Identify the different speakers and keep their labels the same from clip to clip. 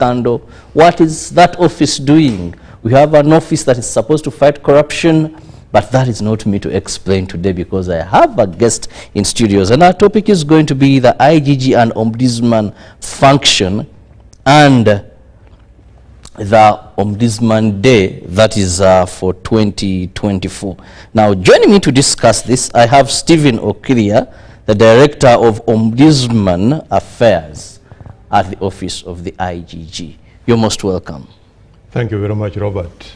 Speaker 1: scandal. What is that office doing? We have an office that is supposed to fight corruption, but that is not me to explain today because I have a guest in studios. And our topic is going to be the IGG and Ombudsman function and the Ombudsman Day that is for 2024. Now, joining me to discuss this, I have Stephen Okiria, the Director of Ombudsman Affairs at the Office of the IGG. You're most welcome.
Speaker 2: Thank you very much, Robert.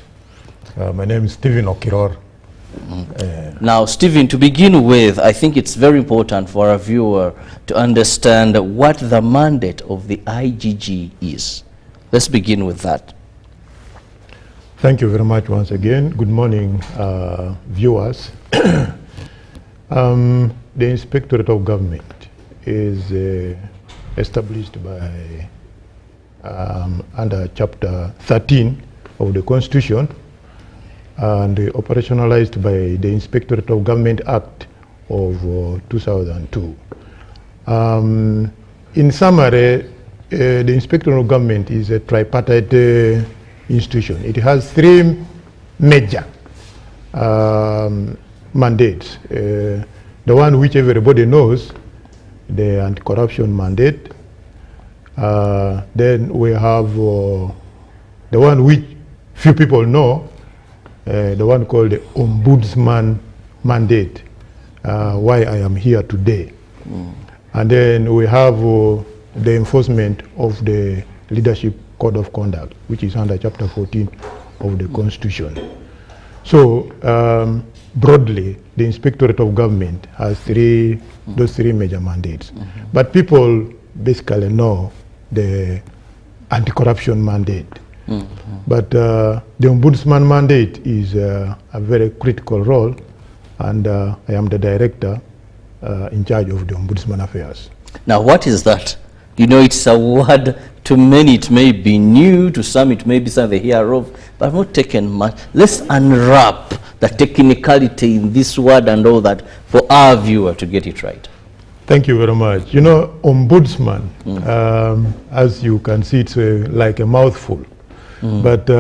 Speaker 2: My name is Stephen Okiror.
Speaker 1: Now, Stephen, to begin with, I think it's very important for our viewer to understand what the mandate of the IGG is. Let's begin with that.
Speaker 2: Thank you very much once again. Good morning, viewers. The Inspectorate of Government is established by under Chapter 13 of the Constitution and operationalized by the Inspectorate of Government Act of 2002. In summary, the Inspectorate of Government is a tripartite institution. It has three major mandates. The one which everybody knows, the anti-corruption mandate. Then we have the one which few people know, the one called the Ombudsman Mandate, why I am here today. And then we have the enforcement of the Leadership Code of Conduct, which is under Chapter 14 of the Constitution. So, broadly, the Inspectorate of Government has those three major mandates. But people basically know the anti-corruption mandate. But the Ombudsman mandate is a very critical role, and I am the director in charge of the Ombudsman Affairs.
Speaker 1: Now, what is that? You know, it's a word, to many it may be new, to some it may be something they hear of, but not taken much. Let's unwrap the technicality in this word and all that for our viewer to get it right.
Speaker 2: Thank you very much. You know, Ombudsman, as you can see, it's like a mouthful. But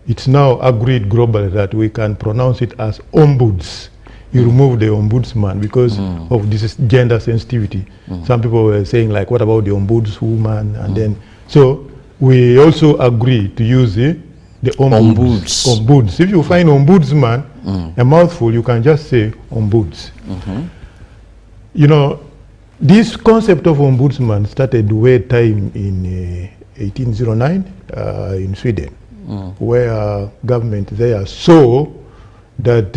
Speaker 2: it's now agreed globally that we can pronounce it as ombuds. You remove the ombudsman because of this gender sensitivity. Some people were saying, like, what about the ombudswoman? And then, so we also agree to use the ombuds. If you find ombudsman, a mouthful, you can just say ombuds. You know, this concept of ombudsman started way time in 1809 in Sweden, where government there saw that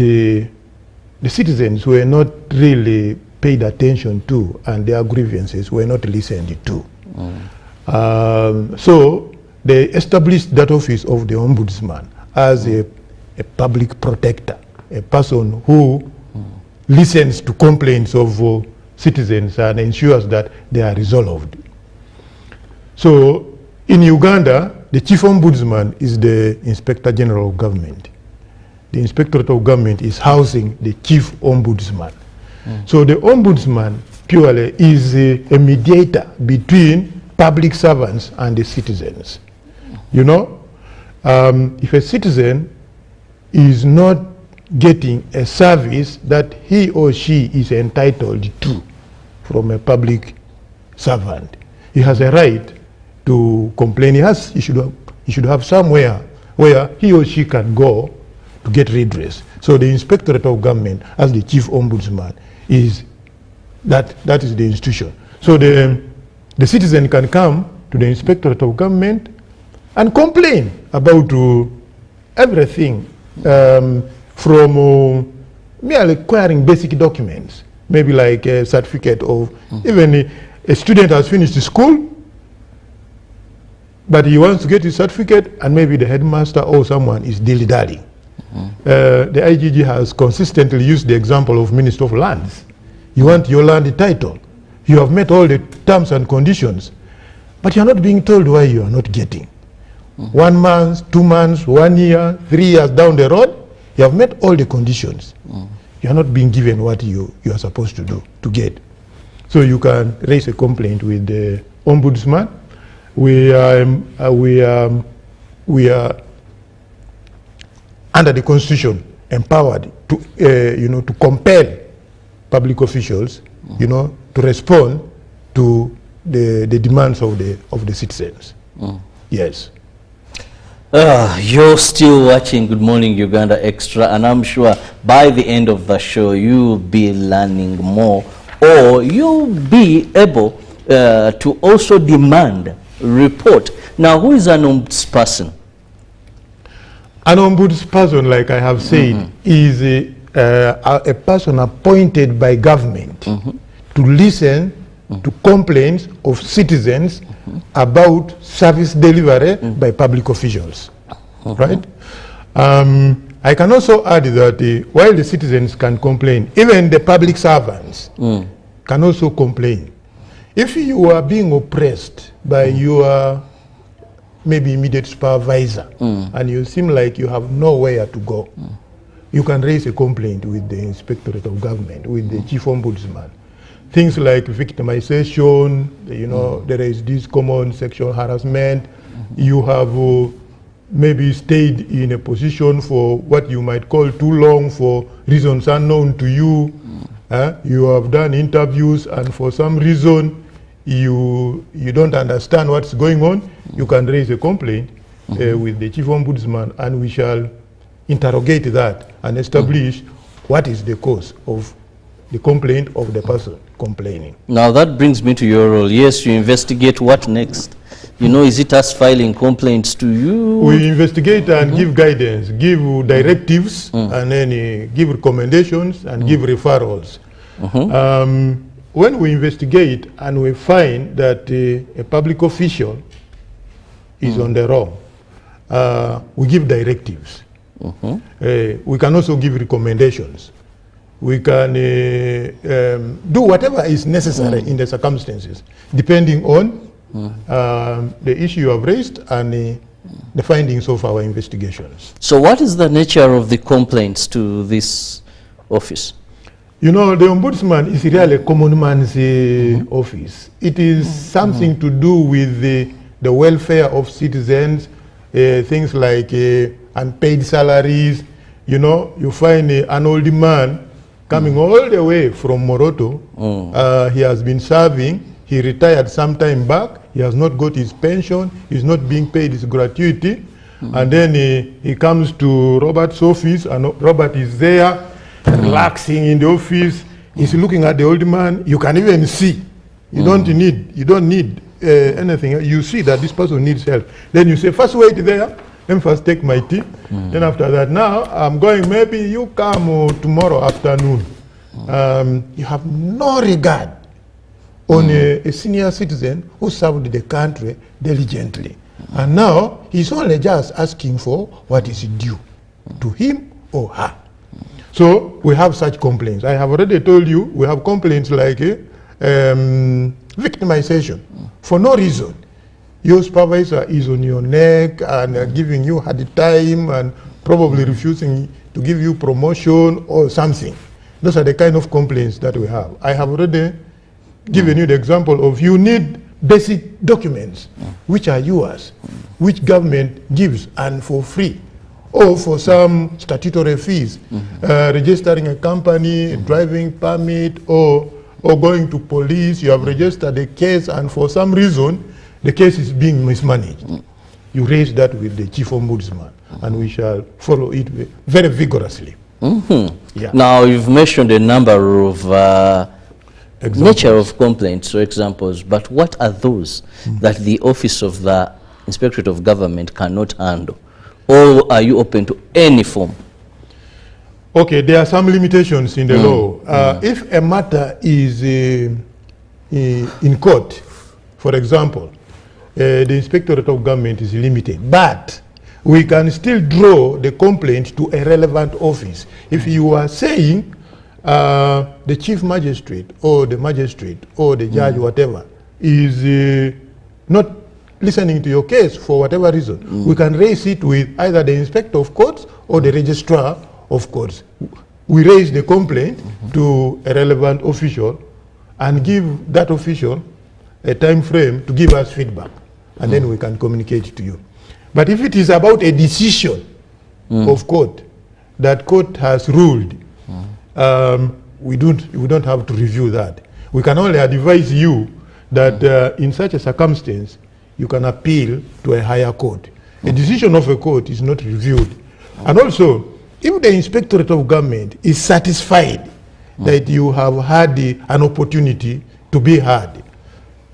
Speaker 2: the citizens were not really paid attention to and their grievances were not listened to. So they established that office of the ombudsman as a public protector, a person who listens to complaints of citizens and ensures that they are resolved. So in Uganda, the chief ombudsman is the Inspector General of Government. The Inspectorate of Government is housing the chief ombudsman. So the ombudsman purely is a mediator between public servants and the citizens. You know, if a citizen is not getting a service that he or she is entitled to from a public servant, he has a right to complain. He should have somewhere where he or she can go to get redress. So the Inspectorate of Government, as the chief ombudsman, is that is the institution. So the citizen can come to the Inspectorate of Government and complain about everything, from merely acquiring basic documents, maybe like a certificate of, even a student has finished school, but he wants to get his certificate, and maybe the headmaster or someone is dilly-dallying. The IGG has consistently used the example of Minister of Lands. You want your land title. You have met all the terms and conditions, but you are not being told why you are not getting. 1 month, 2 months, 1 year, 3 years down the road, you have met all the conditions. You are not being given what you are supposed to do, to get. So you can raise a complaint with the ombudsman. we are under the Constitution empowered to to compel public officials to respond to the demands of the citizens. Yes.
Speaker 1: You're still watching Good Morning Uganda Extra, and I'm sure by the end of the show you'll be learning more, or you'll be able to also demand report. Now, who is an ombudsperson?
Speaker 2: An ombudsperson, like I have said, is a person appointed by government to listen to complaints of citizens about service delivery by public officials, right? I can also add that while the citizens can complain, even the public servants can also complain. If you are being oppressed by your maybe immediate supervisor and you seem like you have nowhere to go, you can raise a complaint with the Inspectorate of Government, with the Chief Ombudsman. Things like victimization, there is this common sexual harassment. You have maybe stayed in a position for what you might call too long for reasons unknown to you. You have done interviews and for some reason you don't understand what's going on. You can raise a complaint with the Chief Ombudsman, and we shall interrogate that and establish what is the cause of the complaint of the person complaining. Now
Speaker 1: that brings me to your role. Yes, you investigate. What next? Is it us filing complaints to you?
Speaker 2: We investigate and give guidance, give directives, and then give recommendations and give referrals. When we investigate and we find that a public official is on the wrong, we give directives. We can also give recommendations. We can do whatever is necessary in the circumstances, depending on the issue you have raised and the findings of our investigations.
Speaker 1: So what is the nature of the complaints to this office?
Speaker 2: The Ombudsman is really a common man's office. It is something to do with the welfare of citizens, things like unpaid salaries. You find an old man coming all the way from Moroto. He has been serving. He retired some time back. He has not got his pension. He's not being paid his gratuity. And then he comes to Robert's office, and Robert is there relaxing in the office. He's looking at the old man. You can even see. You don't need anything. You see that this person needs help. Then you say, first wait there. Let me first take my tea. Then after that, now I'm going, maybe you come tomorrow afternoon. You have no regard on a senior citizen who served the country diligently. And now he's only just asking for what is due to him or her. So we have such complaints. I have already told you we have complaints like victimization for no reason. Your supervisor is on your neck and giving you hard time and probably refusing to give you promotion or something. Those are the kind of complaints that we have. I have already given you the example of you need basic documents which are yours, which government gives and for free, or for some statutory fees, registering a company, driving permit, or going to police. You have registered a case and for some reason the case is being mismanaged. You raise that with the Chief Ombudsman, and we shall follow it very vigorously. Yeah. Now,
Speaker 1: you've mentioned a number of nature of complaints or examples, but what are those that the Office of the Inspectorate of Government cannot handle? Or are you open to any form?
Speaker 2: Okay, there are some limitations in the law. If a matter is in court, for example, the Inspectorate of Government is limited, but we can still draw the complaint to a relevant office. If you are saying the Chief Magistrate or the judge, whatever, is not listening to your case for whatever reason, we can raise it with either the Inspector of Courts or the Registrar of Courts. We raise the complaint to a relevant official and give that official a time frame to give us feedback. and then we can communicate to you. But if it is about a decision of court, that court has ruled, we don't have to review that. We can only advise you that in such a circumstance, you can appeal to a higher court. A decision of a court is not reviewed. And also, if the Inspectorate of Government is satisfied that you have had an opportunity to be heard,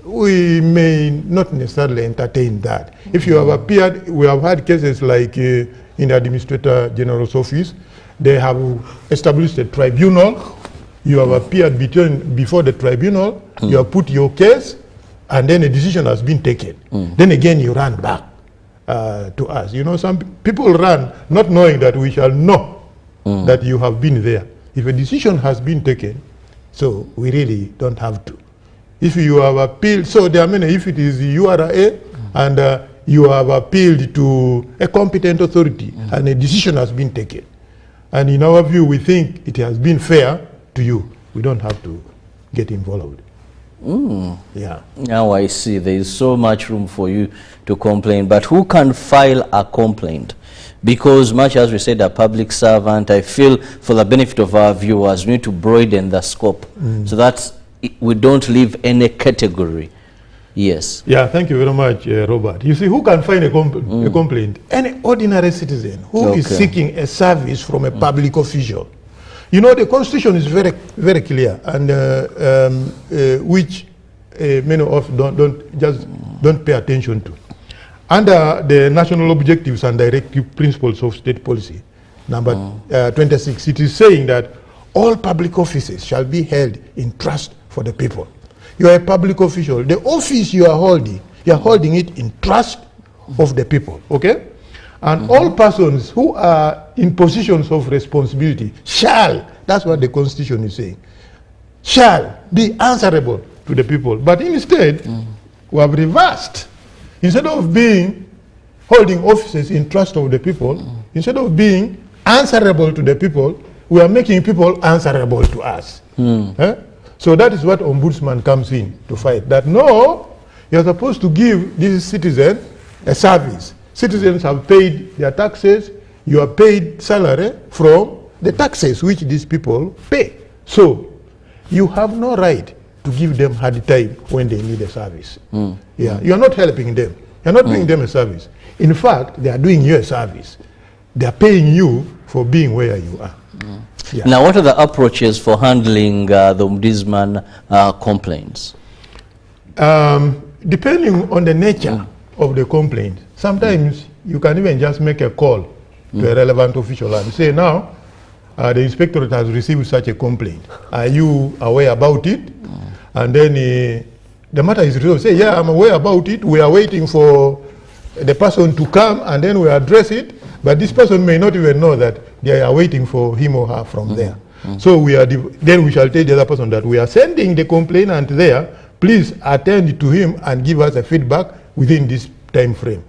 Speaker 2: we may not necessarily entertain that. If you have appeared, we have had cases like in the Administrator General's office, they have established a tribunal, you have appeared before the tribunal, you have put your case, and then a decision has been taken. Then again you run back to us. You know, some people run not knowing that we shall know that you have been there. If a decision has been taken, so we really don't have to. If you have appealed, so there are many, if it is URA and you have appealed to a competent authority and a decision has been taken, and in our view we think it has been fair to you, we don't have to get involved. Yeah.
Speaker 1: Now I see there is so much room for you to complain, but who can file a complaint? Because much as we said, a public servant, I feel for the benefit of our viewers, we need to broaden the scope so that we don't leave any category. Yes.
Speaker 2: Yeah, thank you very much, Robert. You see, who can file a complaint? Any ordinary citizen who is seeking a service from a public official. You know, the Constitution is very, very clear, and which many of us don't pay attention to. Under the national objectives and directive principles of state policy, number 26, it is saying that all public offices shall be held in trust for the people. You are a public official. The office you are holding it in trust of the people, okay? And all persons who are in positions of responsibility shall, that's what the Constitution is saying, shall be answerable to the people. But instead, we have reversed. Instead of holding offices in trust of the people, instead of being answerable to the people, we are making people answerable to us. So that is what Ombudsman comes in to fight. That no, you are supposed to give this citizen a service. Citizens have paid their taxes, you are paid salary from the taxes which these people pay. So you have no right to give them hard time when they need a service. Yeah, you are not helping them. You are not doing them a service. In fact, they are doing you a service. They are paying you for being where you are. Yeah.
Speaker 1: Now, what are the approaches for handling the Ombudsman complaints?
Speaker 2: Depending on the nature of the complaint, sometimes you can even just make a call to a relevant official and say, now, the inspectorate has received such a complaint. Are you aware about it? And then the matter is resolved. Say, yeah, I'm aware about it. We are waiting for the person to come and then we address it. But this person may not even know that they are waiting for him or her from there. So then we shall tell the other person that we are sending the complainant there. Please attend to him and give us a feedback within this time frame.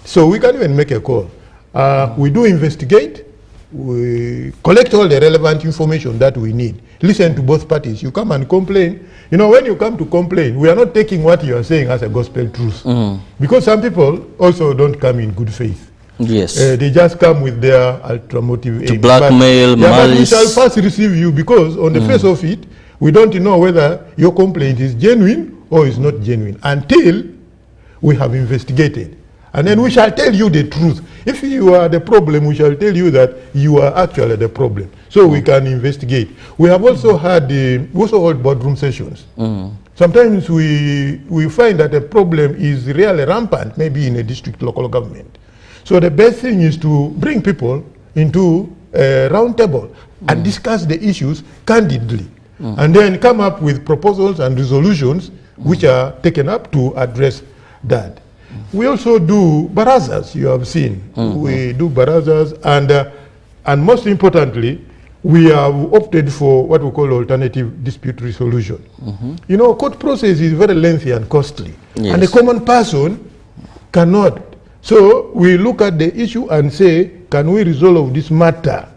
Speaker 2: So we can even make a call. We do investigate. We collect all the relevant information that we need. Listen to both parties. You come and complain. You know, when you come to complain, we are not taking what you are saying as a gospel truth. Because some people also don't come in good faith.
Speaker 1: Yes.
Speaker 2: They just come with their ultra-motive
Speaker 1: to blackmail,
Speaker 2: but we shall first receive you because on the face of it, we don't know whether your complaint is genuine or is not genuine until we have investigated. And then we shall tell you the truth. If you are the problem, we shall tell you that you are actually the problem. So we can investigate. We have also had we also hold boardroom sessions. Sometimes we find that a problem is really rampant, maybe in a district local government. So the best thing is to bring people into a round table and discuss the issues candidly. And then come up with proposals and resolutions which are taken up to address that. We also do barazas, you have seen. We do barazas, and most importantly, we have opted for what we call alternative dispute resolution. You know, court process is very lengthy and costly, and the common person cannot. So we look at the issue and say, can we resolve this matter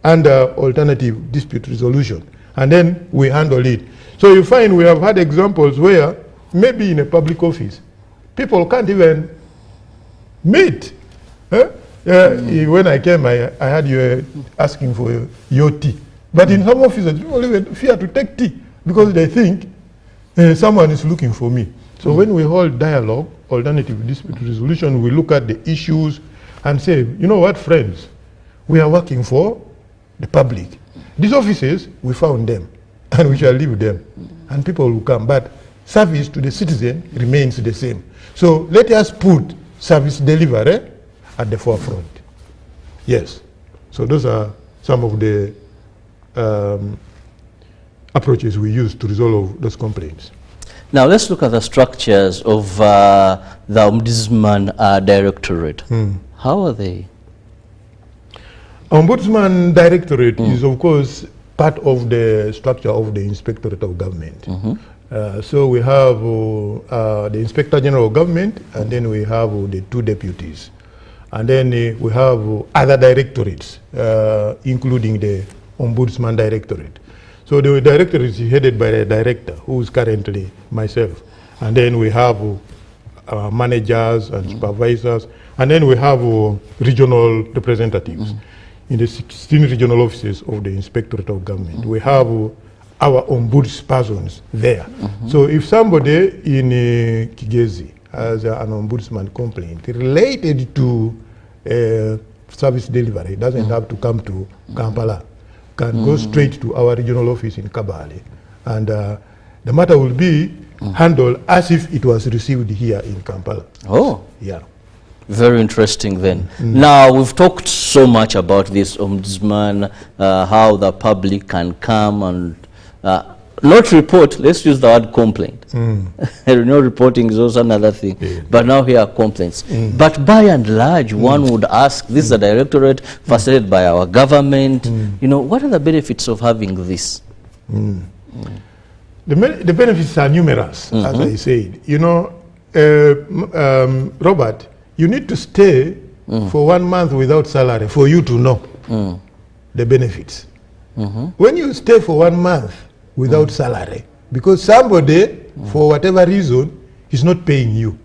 Speaker 2: under alternative dispute resolution? And then we handle it. So you find we have had examples where maybe in a public office, people can't even meet. When I came, I had you asking for your tea. But in some offices, people even fear to take tea because they think someone is looking for me. So when we hold dialogue, alternative dispute resolution, we look at the issues and say, you know what, friends, we are working for the public. These offices, we found them, and we shall leave them, and people will come. But service to the citizen remains the same. So let us put service delivery at the forefront. Yes. So those are some of the approaches we use to resolve those complaints.
Speaker 1: Now let's look at the structures of the Ombudsman Directorate. How are they? Ombudsman
Speaker 2: Directorate is, of course, part of the structure of the Inspectorate of Government. So we have the Inspector General of Government, and then we have the 2 deputies. And then we have other directorates, including the Ombudsman Directorate. So the directorate is headed by the director, who is currently myself. And then we have managers and supervisors. And then we have regional representatives in the 16 regional offices of the Inspectorate of Government. We have our ombudspersons there. So if somebody in Kigezi has an ombudsman complaint related to service delivery, it doesn't have to come to Kampala, can go straight to our regional office in Kabale. And the matter will be handled as if it was received here in Kampala.
Speaker 1: Oh.
Speaker 2: Yeah.
Speaker 1: Very interesting then. Now, we've talked so much about this ombudsman, how the public can come and not report, let's use the word complaint. Reporting is also another thing. But now here are complaints. But by and large, one would ask, this is a directorate facilitated by our government. You know, what are the benefits of having this?
Speaker 2: The benefits are numerous, as I said. You know, Robert, you need to stay for 1 month without salary for you to know the benefits. When you stay for 1 month without salary, because somebody, for whatever reason, is not paying you,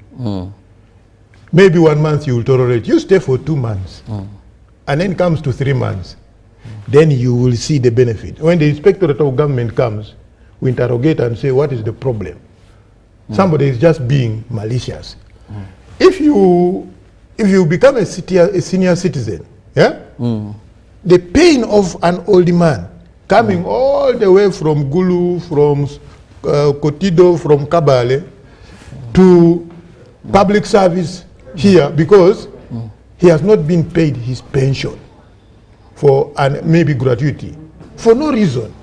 Speaker 2: maybe 1 month you will tolerate. You stay for 2 months, and then comes to 3 months, then you will see the benefit. When the Inspectorate of Government comes, we interrogate and say, what is the problem? Somebody is just being malicious. If you become a senior citizen, the pain of an old man coming all the way from Gulu, from Kotido, from Kabale to public service here because he has not been paid his pension for and maybe gratuity for no reason,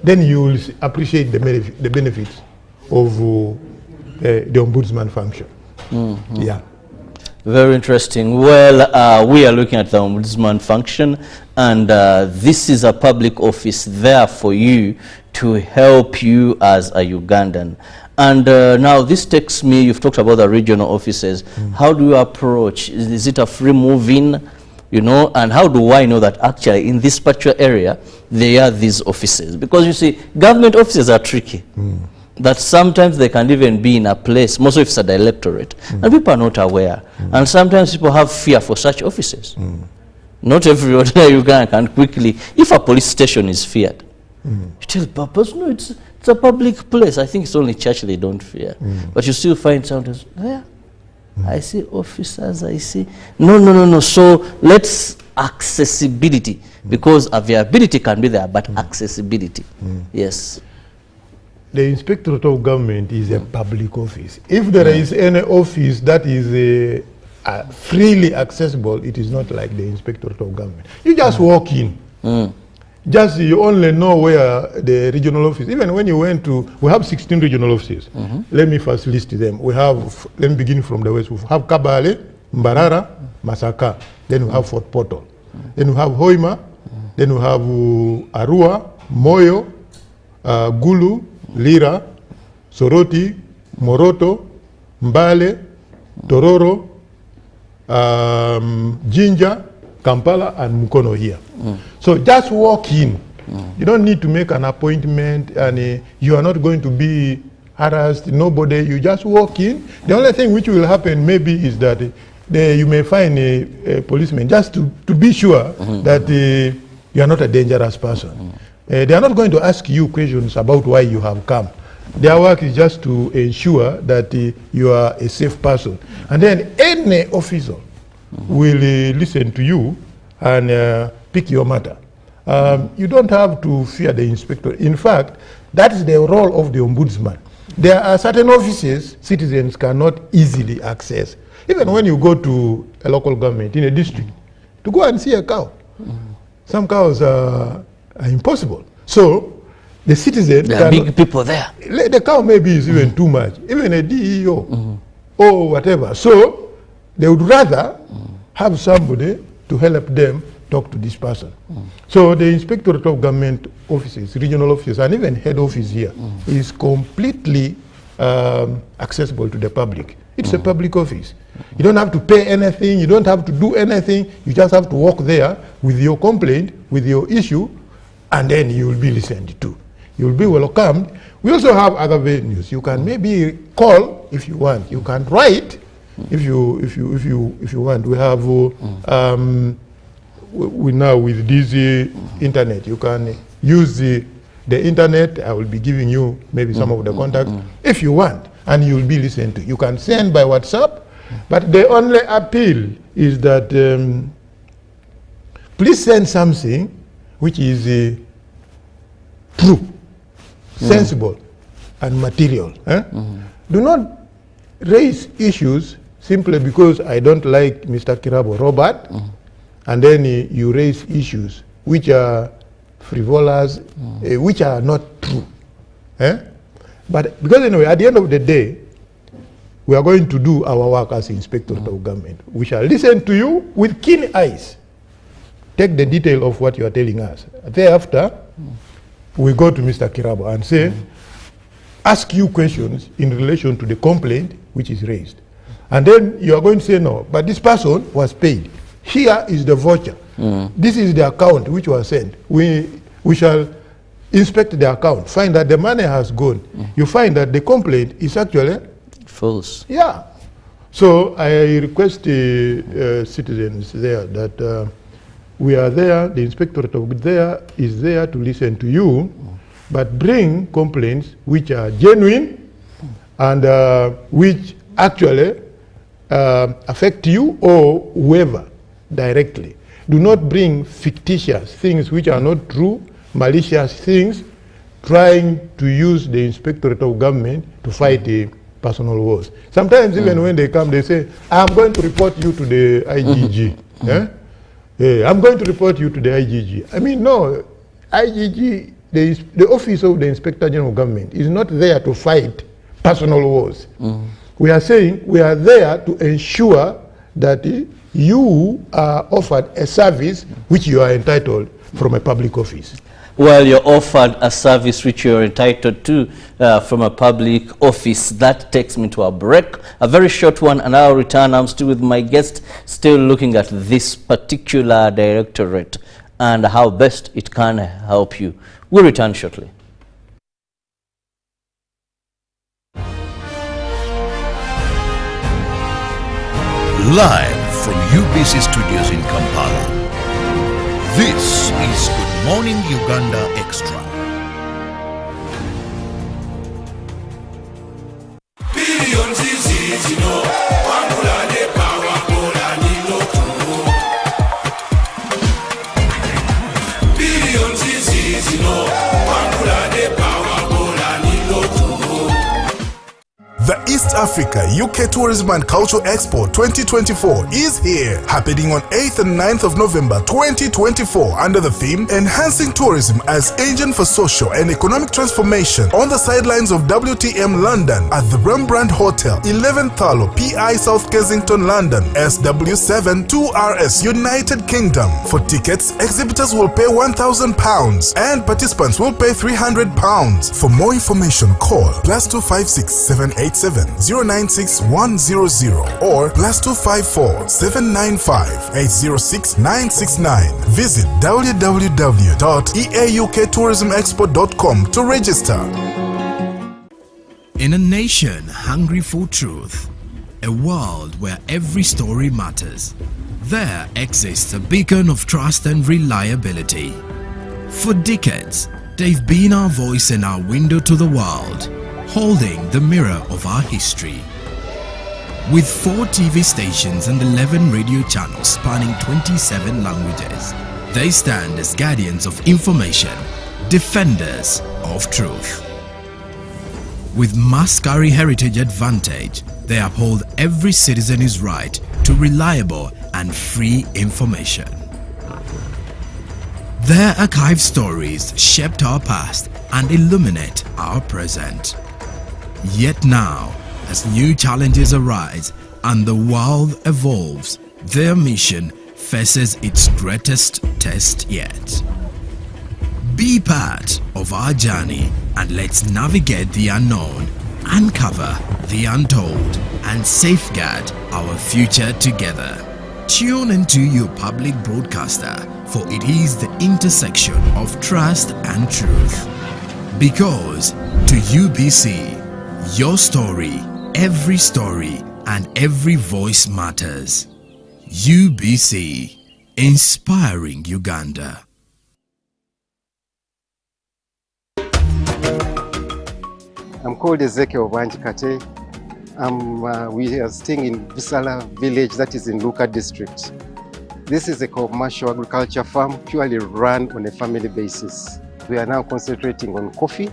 Speaker 2: then you will appreciate the benefits of the ombudsman function. Yeah.
Speaker 1: Very interesting. Well, we are looking at the ombudsman function, and this is a public office there for you to help you as a Ugandan. And now this takes me, you've talked about the regional offices. How do you approach? Is it a free move-in? You know, and how do I know that actually in this particular area there are these offices? Because you see, government offices are tricky. That sometimes they can even be in a place, most of it's a directorate, and people are not aware. And sometimes people have fear for such offices. Not every ordinary Ugandan can quickly, if a police station is feared, you tell purpose, no, it's a public place. I think it's only church they don't fear. But you still find sometimes, yeah, I see officers, I see. No. So let's accessibility, because availability can be there, but accessibility, yes.
Speaker 2: The Inspectorate of Government is a public office. If there is any office that is freely accessible, it is not like the Inspectorate of Government. You just walk in. Just you only know where the regional office, even when you went to, we have 16 regional offices. Let me first list them. We have, let me begin from the west. We have Kabale, Mbarara, Masaka. Then we have Fort Portal. Then we have Hoima. Then we have Arua, Moyo, Gulu, Lira, Soroti, Moroto, Mbale, Tororo, Jinja, Kampala, and Mukono here. So just walk in. You don't need to make an appointment, and you are not going to be harassed, nobody, you just walk in. The only thing which will happen maybe is that you may find a policeman just to be sure that you are not a dangerous person. They are not going to ask you questions about why you have come. Their work is just to ensure that you are a safe person. And then any officer will listen to you and pick your matter. You don't have to fear the inspector. In fact, that is the role of the ombudsman. There are certain offices citizens cannot easily access. Even when you go to a local government in a district, to go and see a cow. Some cows are impossible. So the citizen...
Speaker 1: There are big people there.
Speaker 2: The cow maybe is even too much. Even a DEO or whatever. So they would rather have somebody to help them talk to this person. So the Inspectorate of Government offices, regional offices, and even head office here is completely accessible to the public. It's a public office. You don't have to pay anything, you don't have to do anything, you just have to walk there with your complaint, with your issue, and then you will be listened to. You will be welcomed. We also have other venues. You can maybe call if you want. You can write if you want. We have we now with this internet, you can use the internet. I will be giving you maybe some of the contacts if you want, and you will be listened to. You can send by WhatsApp, but the only appeal is that please send something which is true, sensible, and material. Do not raise issues simply because I don't like Mr. Kirabo Robert, and then you raise issues which are frivolous, which are not true. But because anyway, at the end of the day, we are going to do our work as Inspectorate of Government. We shall listen to you with keen eyes. Take the detail of what you are telling us. Thereafter, we go to Mr. Kirabo and say, ask you questions in relation to the complaint which is raised. And then you are going to say, no, but this person was paid. Here is the voucher. This is the account which was sent. We shall inspect the account, find that the money has gone. You find that the complaint is actually
Speaker 1: false.
Speaker 2: Yeah. So I request the citizens there that we are there, the Inspectorate of there is there to listen to you, but bring complaints which are genuine and which actually affect you or whoever directly. Do not bring fictitious things which are not true, malicious things, trying to use the Inspectorate of Government to fight the personal wars. Sometimes even when they come, they say, I'm going to report you to the IGG. I'm going to report you to the IGG. I mean, no, IGG, the Office of the Inspector General of Government is not there to fight personal wars. We are saying we are there to ensure that you are offered a service which you are entitled from a public office.
Speaker 1: Well, you're offered a service which you're entitled to from a public office. That takes me to a break, a very short one, and I'll return. I'm still with my guest, still looking at this particular directorate and how best it can help you. We'll return shortly.
Speaker 3: Live from UBC Studios in Kampala, this is Good Morning Uganda Extra.
Speaker 4: The East Africa UK Tourism and Culture Expo 2024 is here, happening on 8th and 9th of November 2024 under the theme Enhancing Tourism as Engine for Social and Economic Transformation on the sidelines of WTM London at the Rembrandt Hotel, 11th Thalo, PI South Kensington, London, SW7 2RS, United Kingdom. For tickets, exhibitors will pay £1,000 and participants will pay £300. For more information, call +256 787 096 100 or +254 795 806 969. Visit www.eaukTourismExpo.com to register.
Speaker 5: In a nation hungry for truth, a world where every story matters, there exists a beacon of trust and reliability. For decades, they've been our voice and our window to the world, holding the mirror of our history. With 4 TV stations and 11 radio channels spanning 27 languages, they stand as guardians of information, defenders of truth. With must-carry heritage advantage, they uphold every citizen's right to reliable and free information. Their archived stories shaped our past and illuminate our present. Yet now, as new challenges arise and the world evolves, their mission faces its greatest test yet. Be part of our journey and let's navigate the unknown, uncover the untold, and safeguard our future together. Tune into your public broadcaster, for it is the intersection of trust and truth. Because to UBC, your story, every story, and every voice matters. UBC, inspiring Uganda.
Speaker 6: I'm called Ezekiel Kate. We are staying in Busala village, that is in Luka district. This is a commercial agriculture farm purely run on a family basis. We are now concentrating on coffee,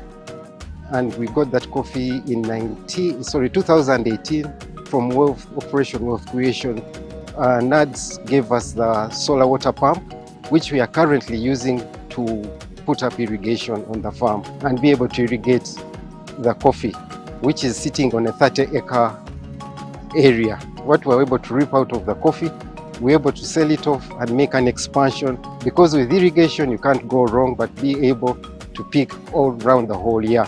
Speaker 6: and we got that coffee in 2018 from Operation Wealth Creation. NADS gave us the solar water pump, which we are currently using to put up irrigation on the farm and be able to irrigate the coffee, which is sitting on a 30-acre area. What we're able to reap out of the coffee, we're able to sell it off and make an expansion, because with irrigation you can't go wrong, but be able to pick all around the whole year,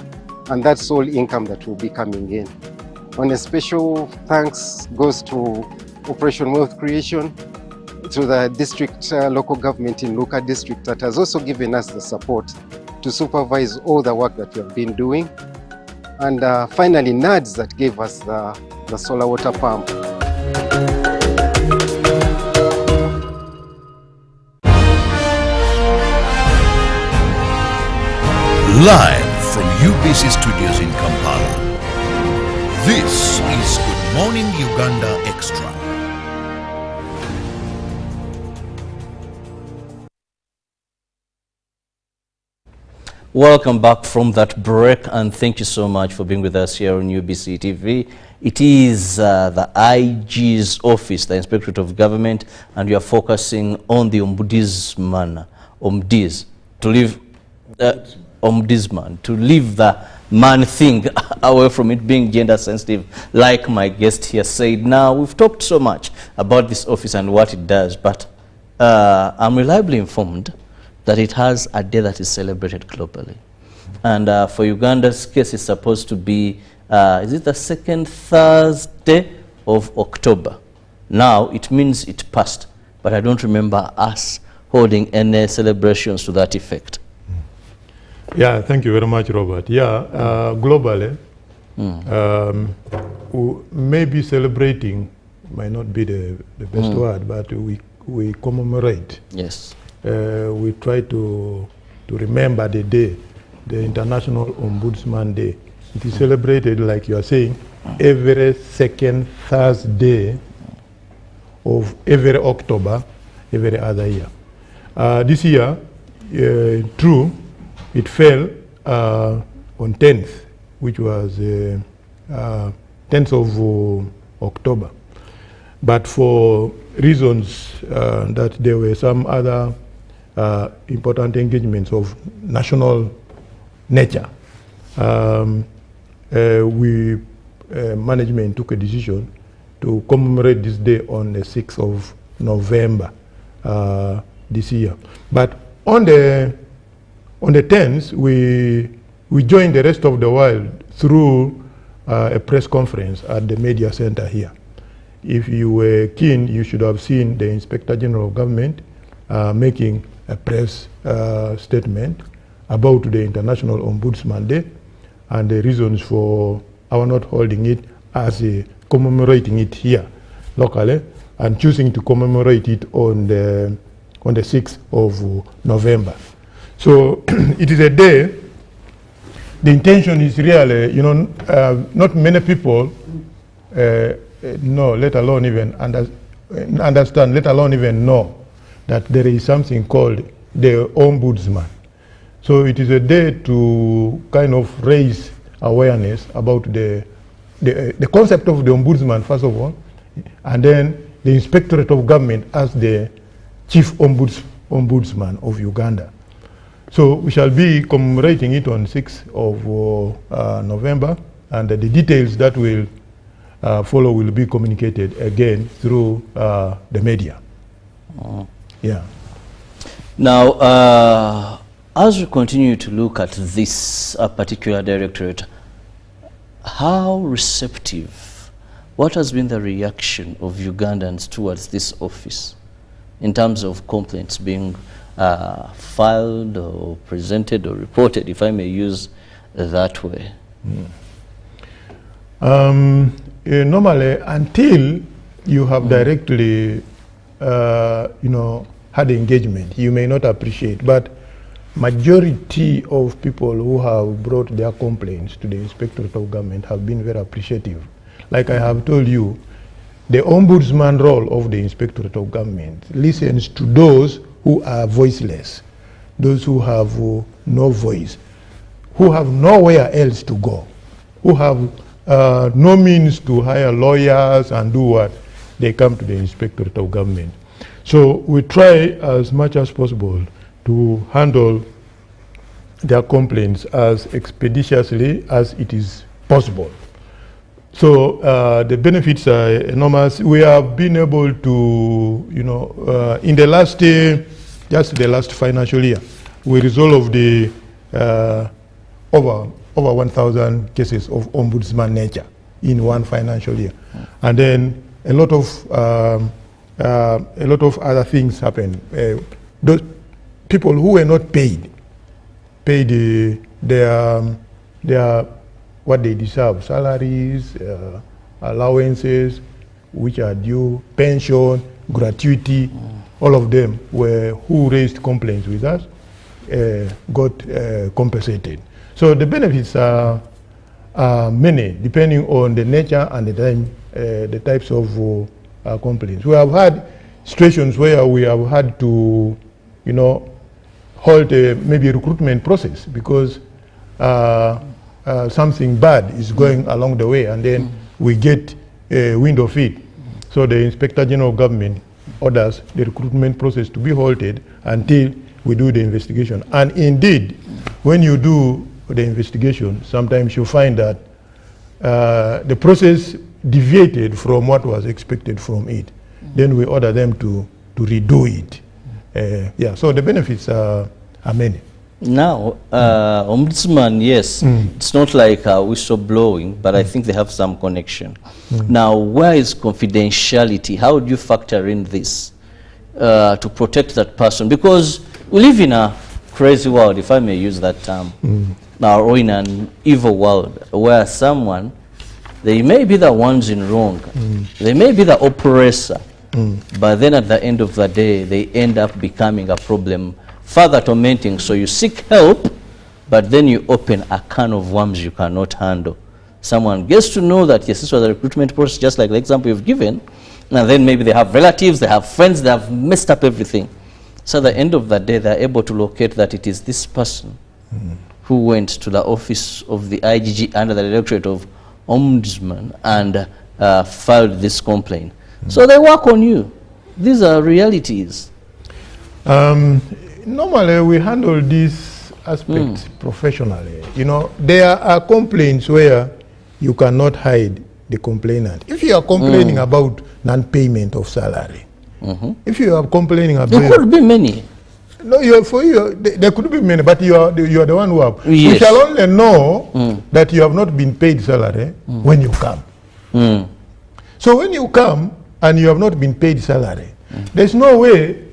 Speaker 6: and that's all income that will be coming in. On a special thanks goes to Operation Wealth Creation, to the district local government in Luka district that has also given us the support to supervise all the work that we have been doing. And finally, NADS that gave us the solar water pump.
Speaker 3: Live from UBC Studios in Kampala, this is Good Morning Uganda Extra.
Speaker 1: Welcome back from that break, and thank you so much for being with us here on UBC TV. It is the IG's office, the Inspectorate of Government, and we are focusing on the ombudsman, to leave the man thing away from it being gender sensitive, like my guest here said. Now, we've talked so much about this office and what it does, but I'm reliably informed that it has a day that is celebrated globally. And for Uganda's case, it's supposed to be, is it the second Thursday of October? Now, it means it passed, but I don't remember us holding any celebrations to that effect.
Speaker 2: Yeah, thank you very much, Robert. Yeah, globally, maybe celebrating might not be the best word, but we commemorate.
Speaker 1: Yes.
Speaker 2: We try to remember the day, the International Ombudsman Day. It is celebrated, like you are saying, every second Thursday of every October, every other year. This year, true, it fell on 10th, which was 10th of October. But for reasons that there were some other important engagements of national nature, management took a decision to commemorate this day on the 6th of November this year. But on the 10th, we joined the rest of the world through a press conference at the media center here. If you were keen, you should have seen the Inspector General of Government making a press statement about the International Ombudsman Day and the reasons for our not holding it as commemorating it here locally and choosing to commemorate it on the 6th of November. So it is a day. The intention is really, not many people know, let alone even understand, let alone even know that there is something called the Ombudsman. So it is a day to kind of raise awareness about the concept of the Ombudsman, first of all, and then the Inspectorate of Government as the Chief Ombudsman of Uganda. So we shall be commemorating it on 6th of November, and the details that will follow will be communicated again through the media. Yeah.
Speaker 1: Now, as we continue to look at this particular directorate, how receptive, what has been the reaction of Ugandans towards this office in terms of complaints being filed or presented or reported, if I may use that way?
Speaker 2: Normally, until you have directly, had engagement, you may not appreciate. But majority of people who have brought their complaints to the Inspectorate of Government have been very appreciative. Like I have told you, the Ombudsman role of the Inspectorate of Government listens to those who are voiceless, those who have no voice, who have nowhere else to go, who have no means to hire lawyers and do what, they come to the Inspectorate of Government. So we try as much as possible to handle their complaints as expeditiously as it is possible. So the benefits are enormous. We have been able to, in the last, just the last financial year, we resolved the over 1,000 cases of ombudsman nature in one financial year, and then a lot of other things happen. Those people who were not paid their what they deserve, salaries, allowances, which are due, pension, gratuity, all of them who raised complaints with us, got compensated. So the benefits are many, depending on the nature and the types of complaints. We have had situations where we have had to, halt maybe a recruitment process because something bad is going along the way, and then we get a wind of it. So the Inspector General of Government orders the recruitment process to be halted until we do the investigation. And indeed, when you do the investigation, sometimes you find that the process deviated from what was expected from it. Then we order them to redo it. So the benefits are many.
Speaker 1: Now, Ombudsman, yes, it's not like whistleblowing, but I think they have some connection. Now, where is confidentiality? How would you factor in this to protect that person? Because we live in a crazy world, if I may use that term, now, or in an evil world where someone, they may be the ones in wrong, they may be the oppressor, but then at the end of the day, they end up becoming a problem, further tormenting. So you seek help, but then you open a can of worms you cannot handle. Someone gets to know that, yes, this was a recruitment process, just like the example you've given, and then maybe they have relatives, they have friends, they have messed up everything. So at the end of the day, they're able to locate that it is this person who went to the office of the IGG under the directorate of Ombudsman and filed this complaint. So they work on you. These are realities.
Speaker 2: Normally, we handle these aspects professionally. There are complaints where you cannot hide the complainant. If you are complaining about non-payment of salary, if you are complaining about...
Speaker 1: There could be many.
Speaker 2: No, there could be many, but you are the one who have.
Speaker 1: Yes.
Speaker 2: We shall only know that you have not been paid salary when you come. So when you come and you have not been paid salary, there's no way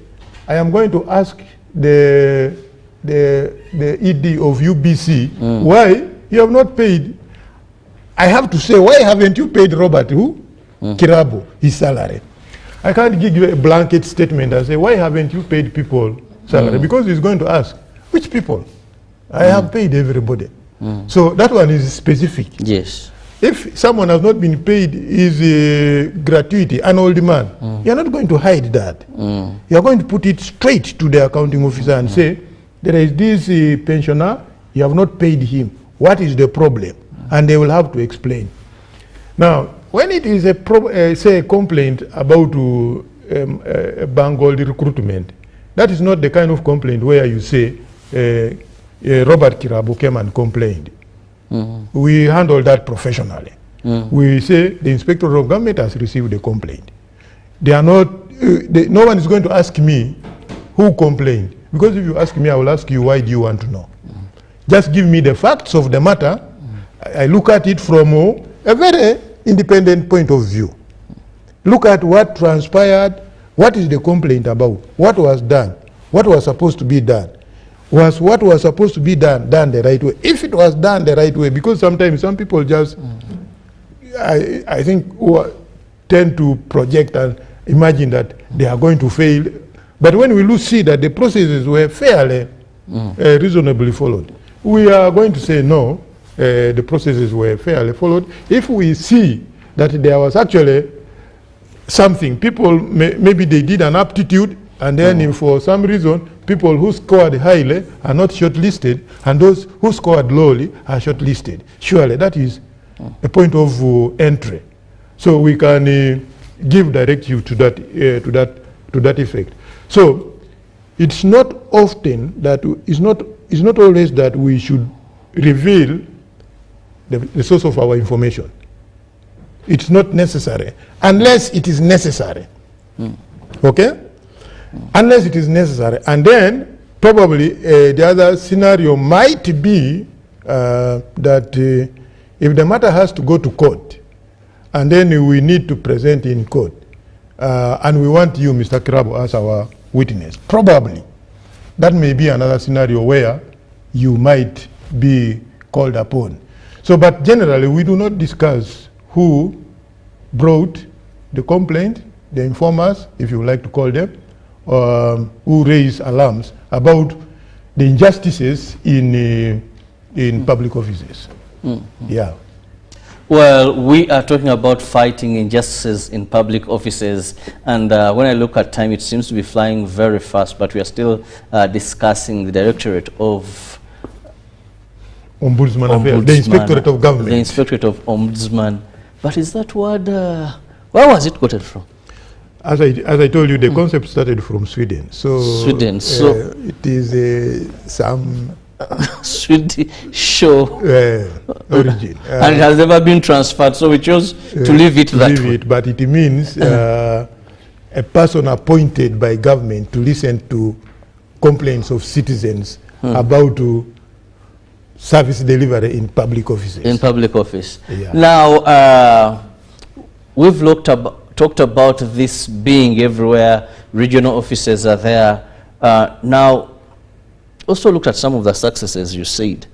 Speaker 2: I am going to ask the ED of UBC why you have not paid I have to say, why haven't you paid Robert Kirabo his salary? I can't give you a blanket statement and say, why haven't you paid people salary? Because he's going to ask, which people? I have paid everybody. So that one is specific.
Speaker 1: Yes.
Speaker 2: If someone has not been paid his gratuity, an old man, you're not going to hide that. You're going to put it straight to the accounting officer and say, there is this pensioner, you have not paid him. What is the problem? And they will have to explain. Now, when it is say a complaint about Bangold recruitment, that is not the kind of complaint where you say Robert Kirabo came and complained. We handle that professionally. We say the inspector of government has received a complaint. They are not. No one is going to ask me who complained, because if you ask me, I will ask you, why do you want to know? Just give me the facts of the matter. I look at it from a very independent point of view. Look at what transpired. What is the complaint about? What was done? What was supposed to be done? Was what was supposed to be done the right way? If it was done the right way, because sometimes some people just, I think, tend to project and imagine that they are going to fail. But when we see that the processes were fairly, reasonably followed, we are going to say no, the processes were fairly followed. If we see that there was actually something, people, maybe they did an aptitude, and then for some reason, people who scored highly are not shortlisted, and those who scored lowly are shortlisted. Surely that is a point of entry. So we can give directive to that effect. So it's not often that it's not always that we should reveal the source of our information. It's not necessary unless it is necessary. Okay? Unless it is necessary. And then probably the other scenario might be that if the matter has to go to court, and then we need to present in court, and we want you, Mr. Kirabo, as our witness, probably that may be another scenario where you might be called upon. So, but generally we do not discuss who brought the complaint, the informers, if you would like to call them, who raise alarms about the injustices in public offices. Yeah.
Speaker 1: Well, we are talking about fighting injustices in public offices, and when I look at time, it seems to be flying very fast, but we are still discussing the directorate of
Speaker 2: Ombudsman Affairs, the Inspectorate of Government.
Speaker 1: The Inspectorate of Ombudsman. But is that word, where was it quoted from?
Speaker 2: As I told you, the concept started from Sweden. So
Speaker 1: Sweden. So
Speaker 2: it is some
Speaker 1: Swedish
Speaker 2: origin.
Speaker 1: and it has never been transferred, so we chose to leave it that way.
Speaker 2: But it means a person appointed by government to listen to complaints of citizens about service delivery in public offices. In public office.
Speaker 1: Yeah. Now, we've talked about this being everywhere. Regional offices are there. Now, also looked at some of the successes you said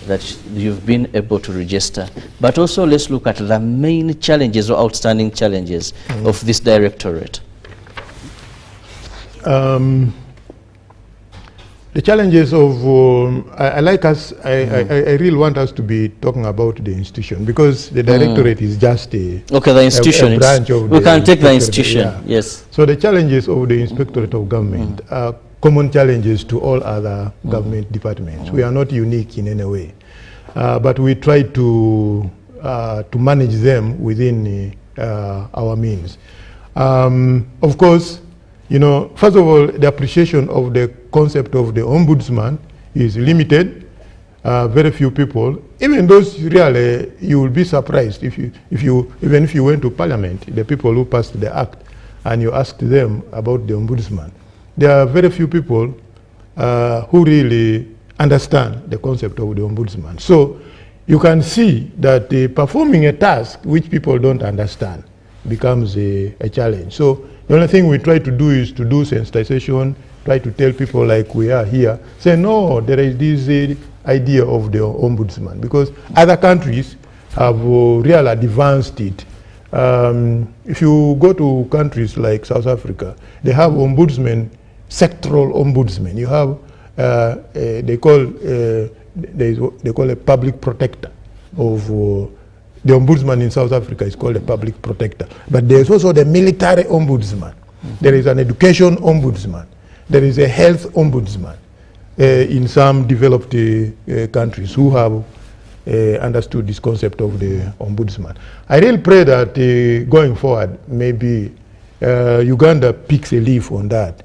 Speaker 1: that you've been able to register. But also let's look at the main challenges or outstanding challenges of this directorate.
Speaker 2: The challenges of, I really want us to be talking about the institution, because the directorate is just a branch of
Speaker 1: we can take the institution, yes.
Speaker 2: So the challenges of the Inspectorate of Government are common challenges to all other government departments. We are not unique in any way, but we try to manage them within our means. Of course, you know, first of all, the appreciation of the concept of the ombudsman is limited. Very few people, even those really, you will be surprised even if you went to Parliament, the people who passed the act, and you asked them about the ombudsman, there are very few people who really understand the concept of the ombudsman. So you can see that performing a task which people don't understand becomes a challenge. So the only thing we try to do is to do sensitization, try to tell people like we are here, say no, there is this idea of the ombudsman, because other countries have really advanced it. If you go to countries like South Africa, they have ombudsmen, sectoral ombudsmen. You have they call a public protector of the ombudsman in South Africa is called a public protector. But there's also the military ombudsman. There is an education ombudsman. There is a health ombudsman in some developed countries who have understood this concept of the ombudsman. I really pray that going forward, maybe Uganda picks a leaf on that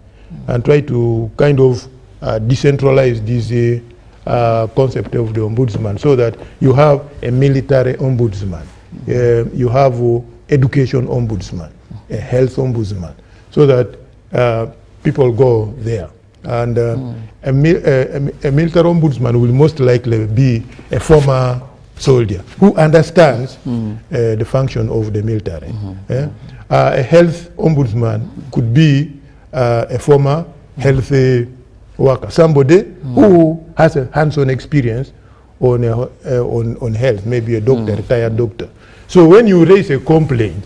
Speaker 2: and try to kind of decentralize this concept of the ombudsman, so that you have a military ombudsman, you have education ombudsman, a health ombudsman, so that people go there. And a military ombudsman will most likely be a former soldier who understands the function of the military. A health ombudsman could be a former health worker, somebody who has a hands-on experience on health, maybe a doctor, retired doctor. So when you raise a complaint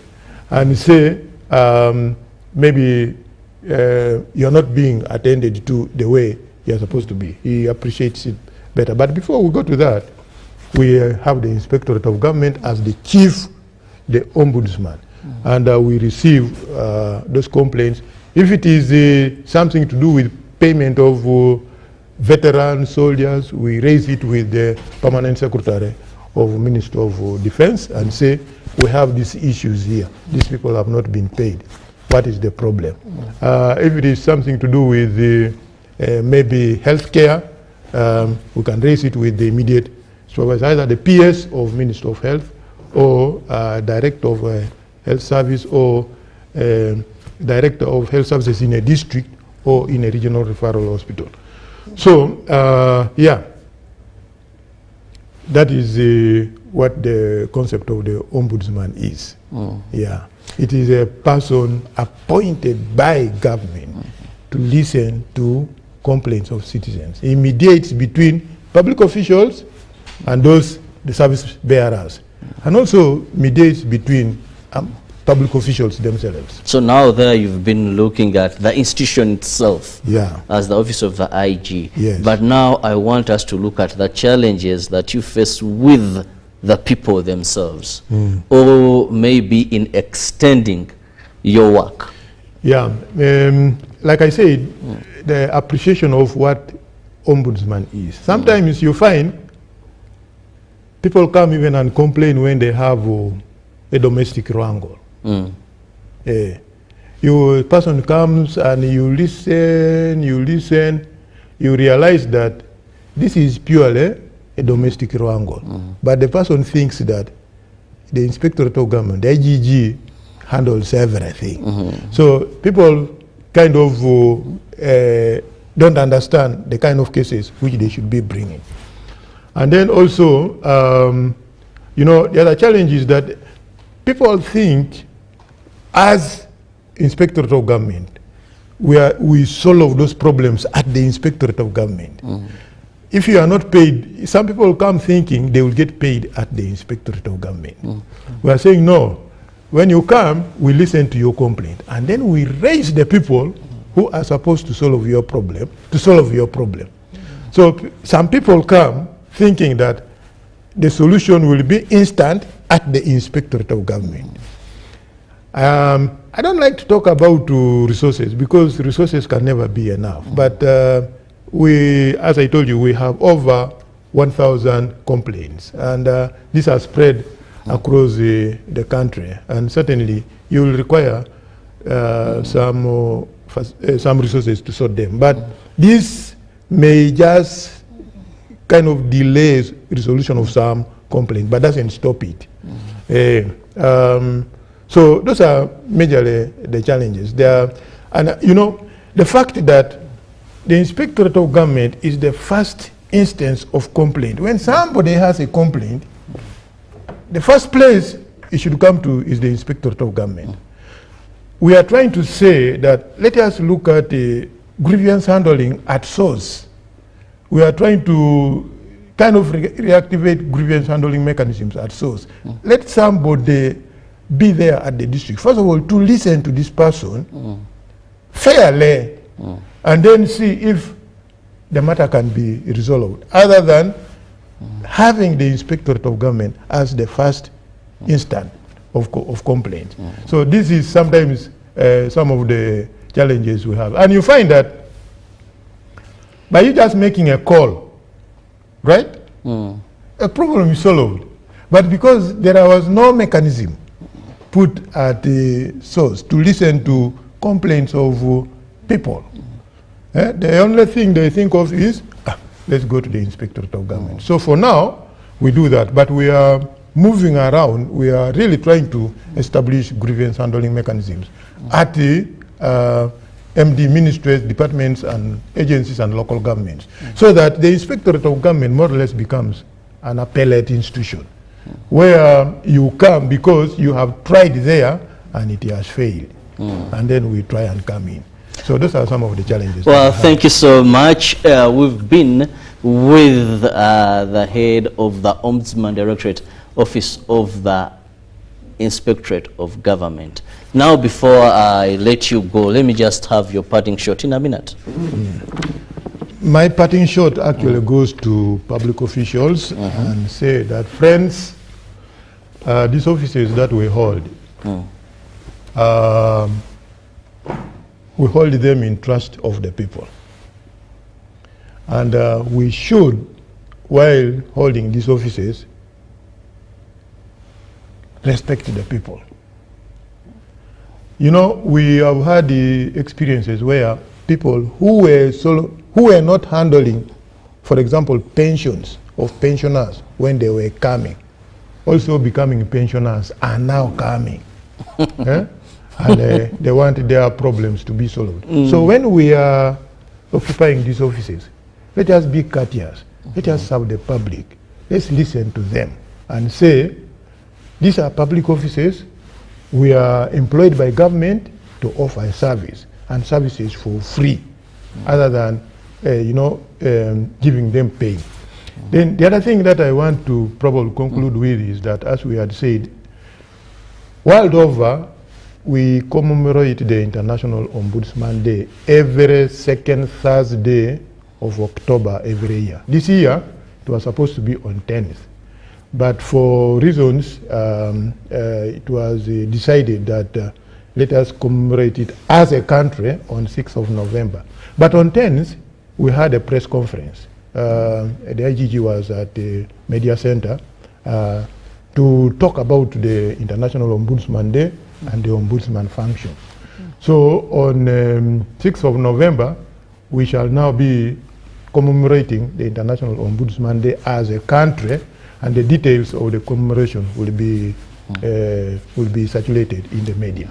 Speaker 2: and say maybe you're not being attended to the way you're supposed to be, he appreciates it better. But before we go to that, we have the Inspectorate of Government as the chief, the ombudsman, and we receive those complaints. If it is something to do with payment of veteran soldiers, we raise it with the permanent secretary of Ministry of Defense and say, we have these issues here. These people have not been paid. What is the problem? If it is something to do with maybe healthcare, we can raise it with the immediate supervisor, either the PS of Ministry of Health or Director of Health Service or Director of Health Services in a district or in a regional referral hospital. So, yeah, that is what the concept of the ombudsman is. Yeah, it is a person appointed by government to listen to complaints of citizens. He mediates between public officials and those, the service bearers, and also mediates between public officials themselves.
Speaker 1: So now there you've been looking at the institution itself as the office of the IG.
Speaker 2: Yes.
Speaker 1: But now I want us to look at the challenges that you face with the people themselves, or maybe in extending your work.
Speaker 2: Yeah, like I said, the appreciation of what ombudsman is. Sometimes you find people come even and complain when they have a domestic wrangle. A person comes and you listen, you realize that this is purely a domestic wrangle. But the person thinks that the Inspectorate of Government, the IGG, handles everything. So people kind of don't understand the kind of cases which they should be bringing. And then also, you know, the other challenge is that people think as Inspectorate of Government, we solve those problems at the Inspectorate of Government. If you are not paid, some people come thinking they will get paid at the Inspectorate of Government. We are saying no. When you come, we listen to your complaint, and then we raise the people who are supposed to solve your problem, So some people come thinking that the solution will be instant at the Inspectorate of Government. I don't like to talk about resources, because resources can never be enough. But we, as I told you, we have over 1,000 complaints, and these are spread across the country, and certainly you will require some resources to sort them. But this may just kind of delay resolution of some complaint, but doesn't stop it. So those are majorly the challenges there. And you know, the fact that the Inspectorate of Government is the first instance of complaint. When somebody has a complaint, the first place it should come to is the Inspectorate of Government. We are trying to say that let us look at the grievance handling at source. We are trying to kind of reactivate grievance handling mechanisms at source. Let somebody be there at the district, first of all, to listen to this person fairly, and then see if the matter can be resolved, other than having the Inspectorate of Government as the first instance of complaint. So this is sometimes some of the challenges we have. And you find that by you just making a call, right, a problem is solved. But because there was no mechanism put at the source to listen to complaints of people, the only thing they think of is, let's go to the Inspectorate of Government. So for now, we do that, but we are moving around. We are really trying to establish grievance handling mechanisms at the MD ministries, departments and agencies and local governments, so that the Inspectorate of Government more or less becomes an appellate institution where you come because you have tried there and it has failed, and then we try and come in. So those are some of the challenges.
Speaker 1: Well, thank you so much. We've been with the head of the Ombudsman Directorate, Office of the Inspectorate of Government. Now, before I let you go, let me just have your parting shot in a minute.
Speaker 2: My parting shot actually goes to public officials and say that, friends, these offices that we hold, we hold them in trust of the people. And we should, while holding these offices, respect the people. You know, we have had the experiences where people who were not handling, for example, pensions of pensioners when they were coming, also becoming pensioners, are now coming. And they want their problems to be solved. So when we are occupying these offices, let us be courteous. Let us serve the public. Let's listen to them and say, these are public offices. We are employed by government to offer a service, and services for free, other than giving them pay. Then the other thing that I want to probably conclude with is that, as we had said, world over, we commemorate the International Ombudsman Day every second Thursday of October every year. This year, it was supposed to be on 10th. But for reasons, it was decided that let us commemorate it as a country on 6th of November. But on 10th, we had a press conference. The IGG was at the Media Center to talk about the International Ombudsman Day and the Ombudsman function. So on 6th of November, we shall now be commemorating the International Ombudsman Day as a country, and the details of the commemoration will be circulated in the media.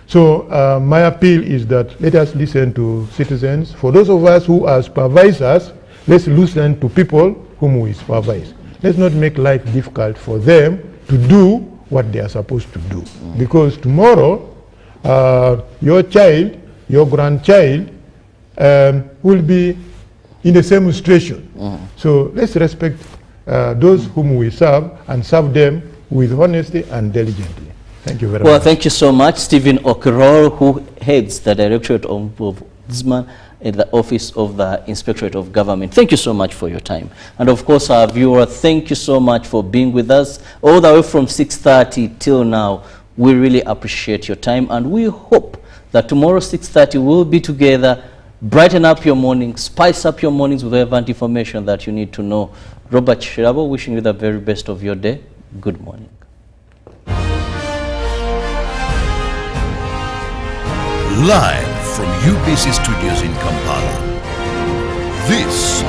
Speaker 2: So my appeal is that let us listen to citizens. For those of us who are supervisors, let's listen to people whom we supervise. Let's not make life difficult for them to do what they are supposed to do. Because tomorrow, your child, your grandchild, will be in the same situation. So let's respect those whom we serve and serve them with honesty and diligently. Thank you very much.
Speaker 1: Well, thank you so much, Stephen Okirol, who heads the Directorate of Ombudsman in the Office of the Inspectorate of Government. Thank you so much for your time. And of course, our viewer, thank you so much for being with us all the way from 6:30 till now. We really appreciate your time, and we hope that tomorrow 6:30 we'll be together, brighten up your morning, spice up your mornings with relevant information that you need to know. Robert Shirabo, wishing you the very best of your day. Good morning.
Speaker 3: Live from UBC Studios in Kampala, this